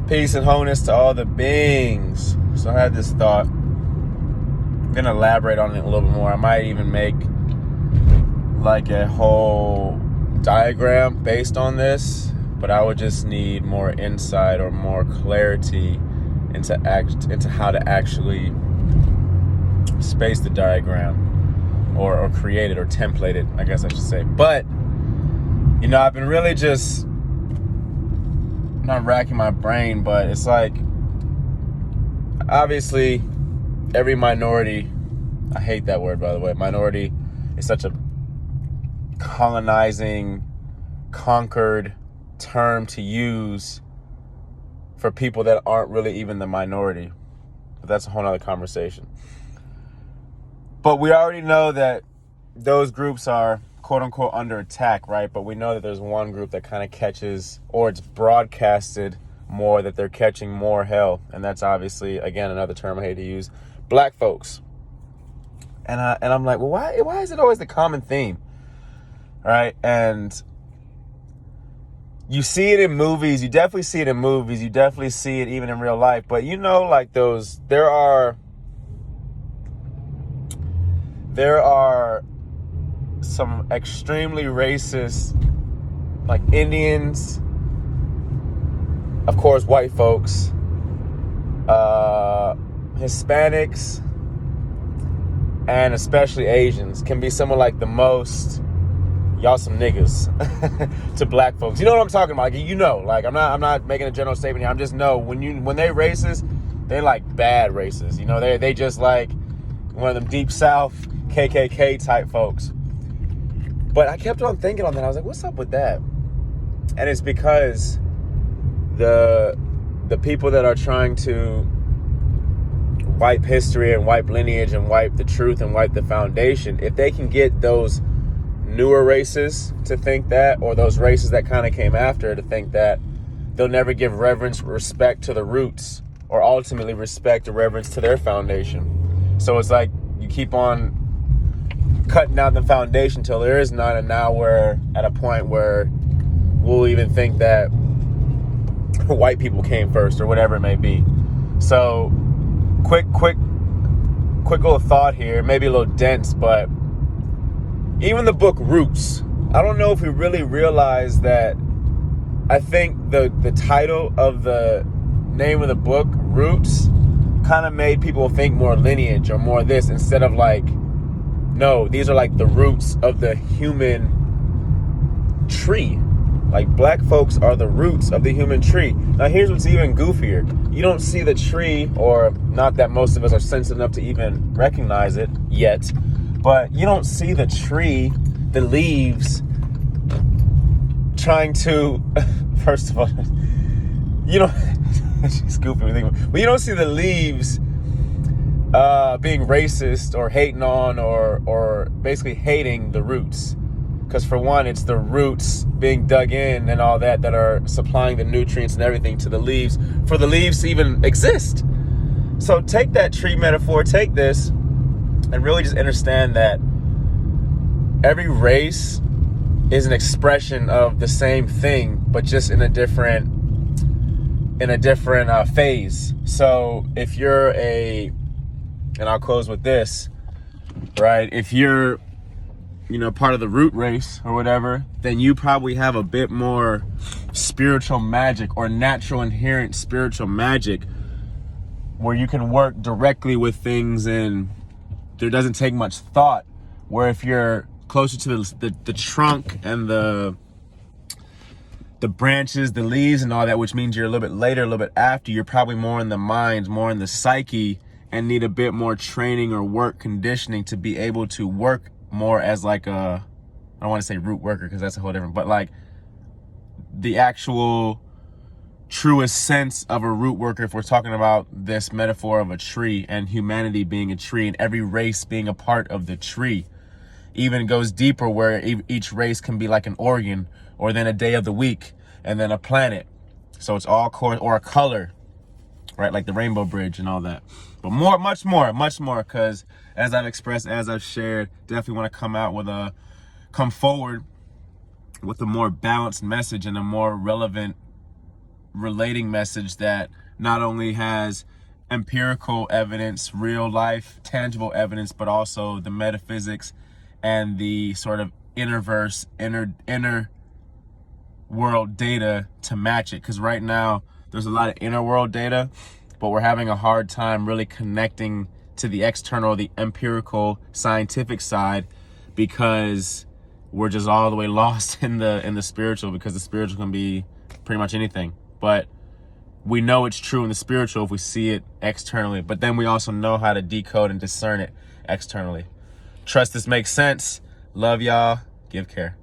Peace and wholeness to all the beings. So I had this thought. I'm going to elaborate on it a little bit more. I might even make like a whole diagram based on this, but I would just need more insight or more clarity into how to actually space the diagram or create it or template it, I guess I should say. But, you know, I've been really just not racking my brain, but it's like, obviously, every minority, I hate that word, by the way. Minority is such a colonizing, conquered term to use for people that aren't really even the minority. But that's a whole nother conversation. But we already know that those groups are quote unquote under attack, right? But we know that there's one group that kind of catches, or it's broadcasted more, that they're catching more hell. And that's obviously, again, another term I hate to use, black folks. And I'm like, well, why is it always the common theme? Right? And you see it in movies. You definitely see it in movies. You definitely see it even in real life. But you know, like there are some extremely racist, like Indians, of course, white folks, Hispanics, and especially Asians can be some of like the most, y'all some niggas to black folks. You know what I'm talking about? Like, you know, like I'm not making a general statement here. I'm just know when they racist, they like bad racist. You know, they just like one of them deep South KKK type folks. But I kept on thinking on that. I was like, what's up with that? And it's because the people that are trying to wipe history and wipe lineage and wipe the truth and wipe the foundation, if they can get those newer races to think that, or those races that kind of came after to think that, they'll never give reverence, respect to the roots, or ultimately respect or reverence to their foundation. So it's like you keep on cutting down the foundation till there is none, and now we're at a point where we'll even think that white people came first or whatever it may be. So quick little thought here, maybe a little dense, but even the book Roots, I don't know if we really realize that. I think the title of the name of the book, Roots, kind of made people think more lineage or more this, instead of like, no, these are like the roots of the human tree. Like, black folks are the roots of the human tree. Now, here's what's even goofier. You don't see the tree, or not that most of us are sensitive enough to even recognize it yet, but you don't see the tree, the leaves, trying to, first of all, you don't, she's goofy me thinking, but you don't see the leaves being racist or hating on or basically hating the roots. Because for one, it's the roots being dug in and all that are supplying the nutrients and everything to the leaves for the leaves to even exist. So take that tree metaphor, take this, and really just understand that every race is an expression of the same thing, but just in a different phase. So if you're and I'll close with this, right? If you're, part of the root race or whatever, then you probably have a bit more spiritual magic or natural inherent spiritual magic where you can work directly with things and there doesn't take much thought. Where if you're closer to the trunk and the branches, the leaves and all that, which means you're a little bit later, a little bit after, you're probably more in the minds, more in the psyche, and need a bit more training or work conditioning to be able to work more as like I don't want to say root worker because that's a whole different, but like the actual truest sense of a root worker, if we're talking about this metaphor of a tree and humanity being a tree and every race being a part of the tree. Even goes deeper where each race can be like an organ, or then a day of the week, and then a planet. So it's all or a color, right? Like the Rainbow Bridge and all that. But much more, because as I've expressed, as I've shared, definitely want to come forward with a more balanced message and a more relevant relating message that not only has empirical evidence, real life, tangible evidence, but also the metaphysics and the sort of inner world data to match it. Because right now there's a lot of inner world data, but we're having a hard time really connecting to the external, the empirical, scientific side, because we're just all the way lost in the spiritual, because the spiritual can be pretty much anything. But we know it's true in the spiritual if we see it externally, but then we also know how to decode and discern it externally. Trust this makes sense. Love y'all. Give care.